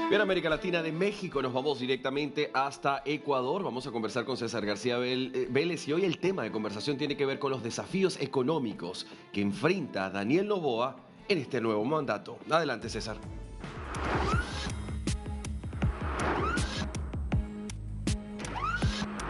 Bien, América Latina, de México nos vamos directamente hasta Ecuador. Vamos a conversar con César García Vélez y hoy el tema de conversación tiene que ver con los desafíos económicos que enfrenta Daniel Noboa en este nuevo mandato. Adelante, César.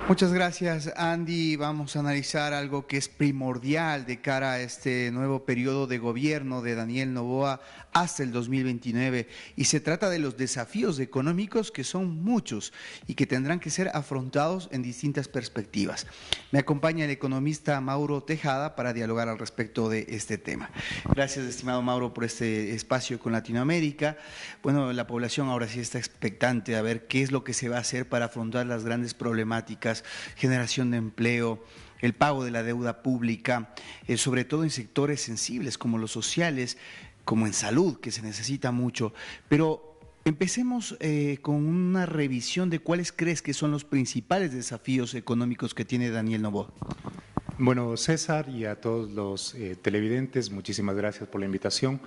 Muchas gracias, Andy. Vamos a analizar algo que es primordial de cara a este nuevo periodo de gobierno de Daniel Noboa hasta el 2029, y se trata de los desafíos económicos, que son muchos y que tendrán que ser afrontados en distintas perspectivas. Me acompaña el economista Mauro Tejada para dialogar al respecto de este tema. Gracias, estimado Mauro, por este espacio con Latinoamérica. Bueno, la población ahora sí está expectante a ver qué es lo que se va a hacer para afrontar las grandes problemáticas, generación de empleo, el pago de la deuda pública, sobre todo en sectores sensibles como los sociales, como en salud, que se necesita mucho. Pero empecemos con una revisión de cuáles crees que son los principales desafíos económicos que tiene Daniel Noboa. Bueno, César, y a todos los televidentes, muchísimas gracias por la invitación.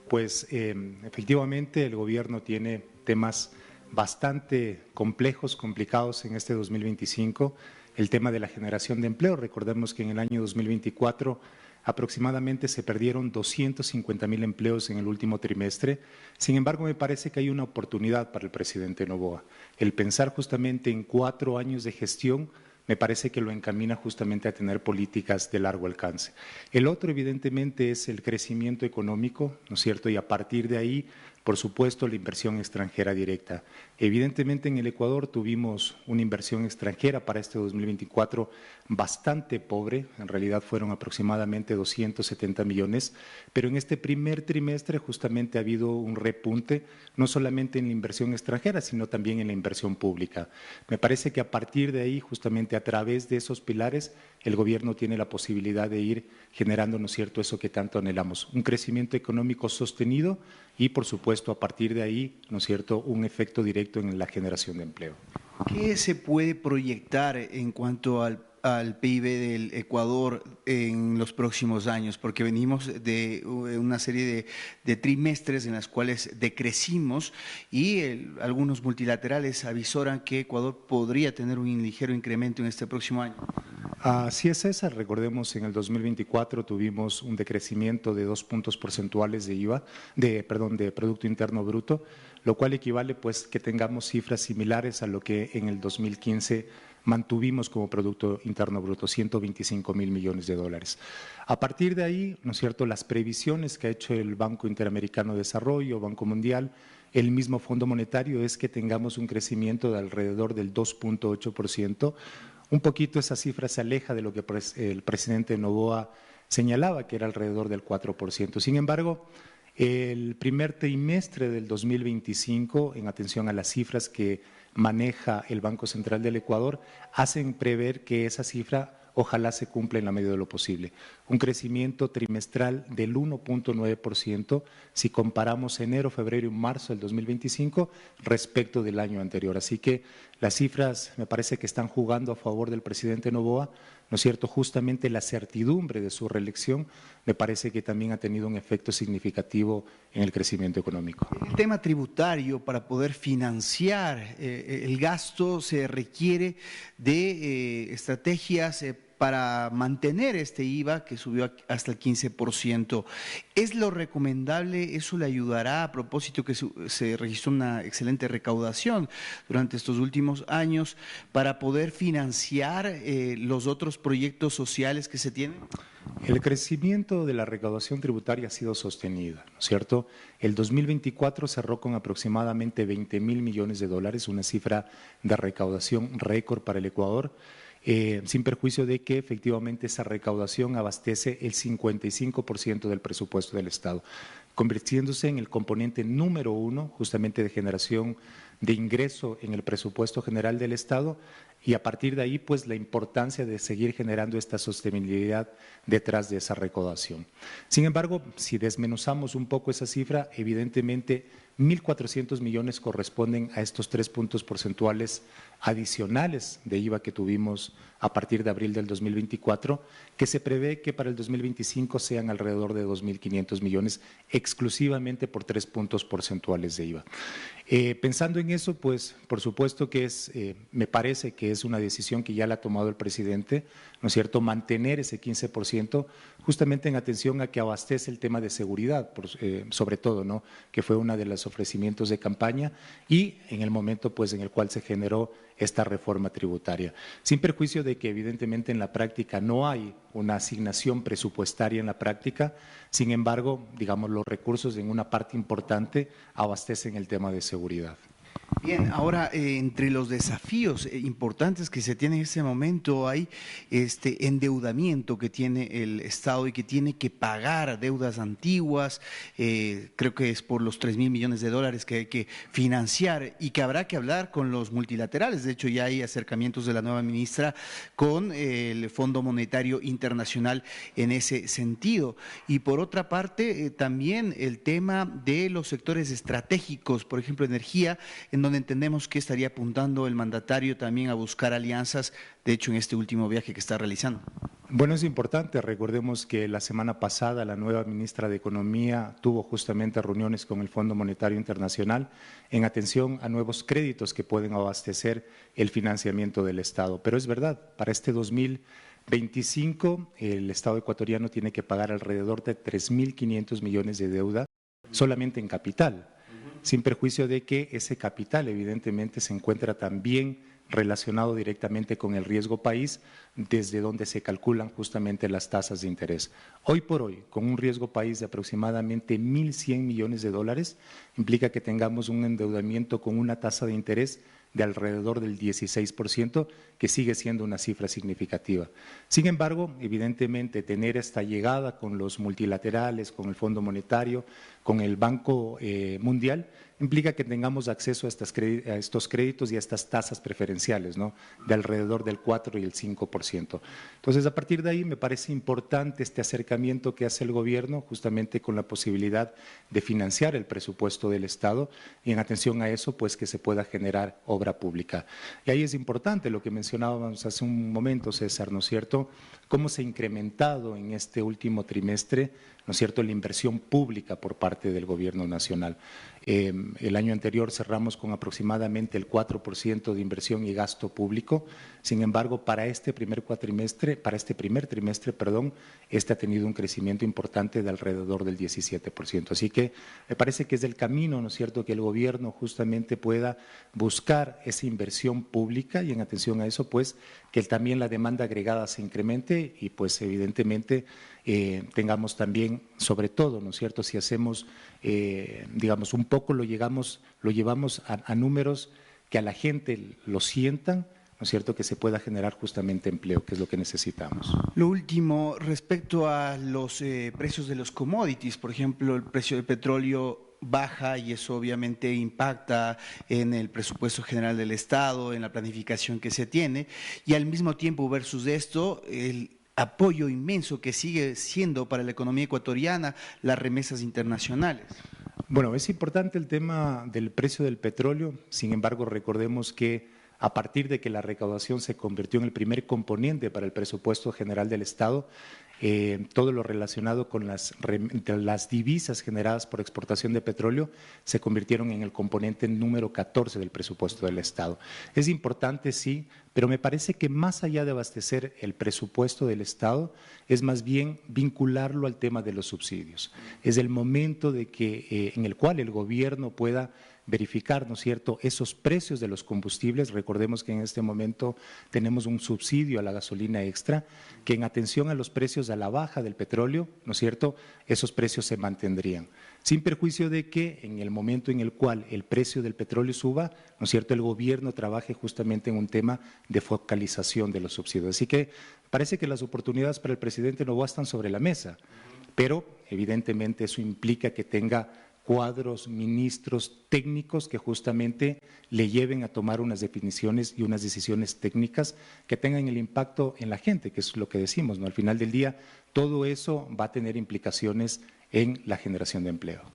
Pues efectivamente el gobierno tiene temas bastante complejos, complicados en este 2025. El tema de la generación de empleo, recordemos que en el año 2024 aproximadamente se perdieron 250,000 empleos en el último trimestre. Sin embargo, me parece que hay una oportunidad para el presidente Noboa. El pensar justamente en 4 años de gestión me parece que lo encamina justamente a tener políticas de largo alcance. El otro, evidentemente, es el crecimiento económico, ¿no es cierto? Y a partir de ahí, por supuesto, la inversión extranjera directa. Evidentemente, en el Ecuador tuvimos una inversión extranjera para este 2024 bastante pobre, en realidad fueron aproximadamente 270 millones, pero en este primer trimestre justamente ha habido un repunte, no solamente en la inversión extranjera, sino también en la inversión pública. Me parece que a partir de ahí, justamente a través de esos pilares, el gobierno tiene la posibilidad de ir generando, ¿no es cierto?, eso que tanto anhelamos, un crecimiento económico sostenido y, por supuesto, a partir de ahí, ¿no es cierto?, un efecto directo en la generación de empleo. ¿Qué se puede proyectar en cuanto al PIB del Ecuador en los próximos años? Porque venimos de una serie de trimestres en las cuales decrecimos y algunos multilaterales avisoran que Ecuador podría tener un ligero incremento en este próximo año. Así es, César. Recordemos, en el 2024 tuvimos un decrecimiento de 2 puntos porcentuales de Producto Interno Bruto, lo cual equivale pues que tengamos cifras similares a lo que en el 2015 mantuvimos como Producto Interno Bruto, 125,000 millones de dólares. A partir de ahí, ¿no es cierto?, las previsiones que ha hecho el Banco Interamericano de Desarrollo, Banco Mundial, el mismo Fondo Monetario, es que tengamos un crecimiento de alrededor del 2,8%. Un poquito esa cifra se aleja de lo que el presidente Noboa señalaba, que era alrededor del 4%. Sin embargo, el primer trimestre del 2025, en atención a las cifras que maneja el Banco Central del Ecuador, hacen prever que esa cifra ojalá se cumpla en la medida de lo posible. Un crecimiento trimestral del 1,9% si comparamos enero, febrero y marzo del 2025 respecto del año anterior. Así que las cifras me parece que están jugando a favor del presidente Noboa, ¿no es cierto? Justamente la certidumbre de su reelección me parece que también ha tenido un efecto significativo en el crecimiento económico. El tema tributario, para poder financiar el gasto, se requiere de estrategias para mantener este IVA que subió hasta el 15%. ¿Es lo recomendable? ¿Eso le ayudará, a propósito que se registró una excelente recaudación durante estos últimos años, para poder financiar los otros proyectos sociales que se tienen? El crecimiento de la recaudación tributaria ha sido sostenida, ¿no es cierto? El 2024 cerró con aproximadamente 20,000 millones de dólares, una cifra de recaudación récord para el Ecuador, sin perjuicio de que efectivamente esa recaudación abastece el 55% del presupuesto del Estado, convirtiéndose en el componente número 1 justamente de generación de ingreso en el presupuesto general del Estado, y a partir de ahí, pues la importancia de seguir generando esta sostenibilidad detrás de esa recaudación. Sin embargo, si desmenuzamos un poco esa cifra, evidentemente 1.400 millones corresponden a estos 3 puntos porcentuales adicionales de IVA que tuvimos a partir de abril del 2024, que se prevé que para el 2025 sean alrededor de 2.500 millones exclusivamente por 3 puntos porcentuales de IVA. Pensando en eso, pues por supuesto que me parece que es una decisión que ya la ha tomado el presidente, ¿no es cierto?, mantener ese 15% justamente en atención a que abastece el tema de seguridad, sobre todo, ¿no?, que fue uno de los ofrecimientos de campaña y en el momento pues en el cual se generó esta reforma tributaria. Sin perjuicio de que evidentemente en la práctica no hay una asignación presupuestaria en la práctica, sin embargo, digamos, los recursos en una parte importante abastecen el tema de seguridad. Bien, ahora entre los desafíos importantes que se tienen en este momento hay este endeudamiento que tiene el Estado y que tiene que pagar deudas antiguas, creo que es por los 3.000 millones de dólares que hay que financiar y que habrá que hablar con los multilaterales. De hecho, ya hay acercamientos de la nueva ministra con el Fondo Monetario Internacional en ese sentido. Y por otra parte, también el tema de los sectores estratégicos, por ejemplo, energía, en donde entendemos que estaría apuntando el mandatario también a buscar alianzas, de hecho, en este último viaje que está realizando. Bueno, es importante, recordemos que la semana pasada la nueva ministra de Economía tuvo justamente reuniones con el Fondo Monetario Internacional en atención a nuevos créditos que pueden abastecer el financiamiento del Estado. Pero es verdad, para este 2025 el Estado ecuatoriano tiene que pagar alrededor de 3.500 millones de deuda solamente en capital, sin perjuicio de que ese capital evidentemente se encuentra también relacionado directamente con el riesgo país, desde donde se calculan justamente las tasas de interés. Hoy por hoy, con un riesgo país de aproximadamente 1.100 millones de dólares, implica que tengamos un endeudamiento con una tasa de interés de alrededor del 16%, que sigue siendo una cifra significativa. Sin embargo, evidentemente, tener esta llegada con los multilaterales, con el Fondo Monetario, con el Banco Mundial, implica que tengamos acceso a estos créditos y a estas tasas preferenciales, ¿no?, de alrededor del 4 y el 5%. Entonces, a partir de ahí me parece importante este acercamiento que hace el gobierno justamente con la posibilidad de financiar el presupuesto del Estado y en atención a eso, pues que se pueda generar obra pública. Y ahí es importante lo que mencionábamos hace un momento, César, ¿no es cierto?, cómo se ha incrementado en este último trimestre, ¿no es cierto?, la inversión pública por parte del Gobierno nacional. El año anterior cerramos con aproximadamente el 4% de inversión y gasto público. Sin embargo, para este primer trimestre, este ha tenido un crecimiento importante de alrededor del 17%. Así que me parece que es el camino, ¿no es cierto?, que el gobierno justamente pueda buscar esa inversión pública y en atención a eso, pues, que también la demanda agregada se incremente y, pues, evidentemente, tengamos también, sobre todo, ¿no es cierto?, si hacemos, digamos, un poco lo llevamos a números que a la gente lo sientan, ¿no es cierto?, que se pueda generar justamente empleo, que es lo que necesitamos. Lo último, respecto a los precios de los commodities, por ejemplo, el precio del petróleo baja y eso obviamente impacta en el presupuesto general del Estado, en la planificación que se tiene, y al mismo tiempo versus esto, el apoyo inmenso que sigue siendo para la economía ecuatoriana las remesas internacionales. Bueno, es importante el tema del precio del petróleo, sin embargo, recordemos que a partir de que la recaudación se convirtió en el primer componente para el presupuesto general del Estado, todo lo relacionado con las divisas generadas por exportación de petróleo se convirtieron en el componente número 14 del presupuesto del Estado. Es importante, sí, pero me parece que más allá de abastecer el presupuesto del Estado, es más bien vincularlo al tema de los subsidios. Es el momento de que, en el cual el gobierno pueda verificar, ¿no es cierto?, esos precios de los combustibles. Recordemos que en este momento tenemos un subsidio a la gasolina extra, que en atención a los precios a la baja del petróleo, ¿no es cierto?, esos precios se mantendrían. Sin perjuicio de que en el momento en el cual el precio del petróleo suba, ¿no es cierto?, el gobierno trabaje justamente en un tema de focalización de los subsidios. Así que parece que las oportunidades para el presidente Noboa están sobre la mesa, pero evidentemente eso implica que tenga cuadros, ministros técnicos que justamente le lleven a tomar unas definiciones y unas decisiones técnicas que tengan el impacto en la gente, que es lo que decimos, ¿no? Al final del día, todo eso va a tener implicaciones en la generación de empleo.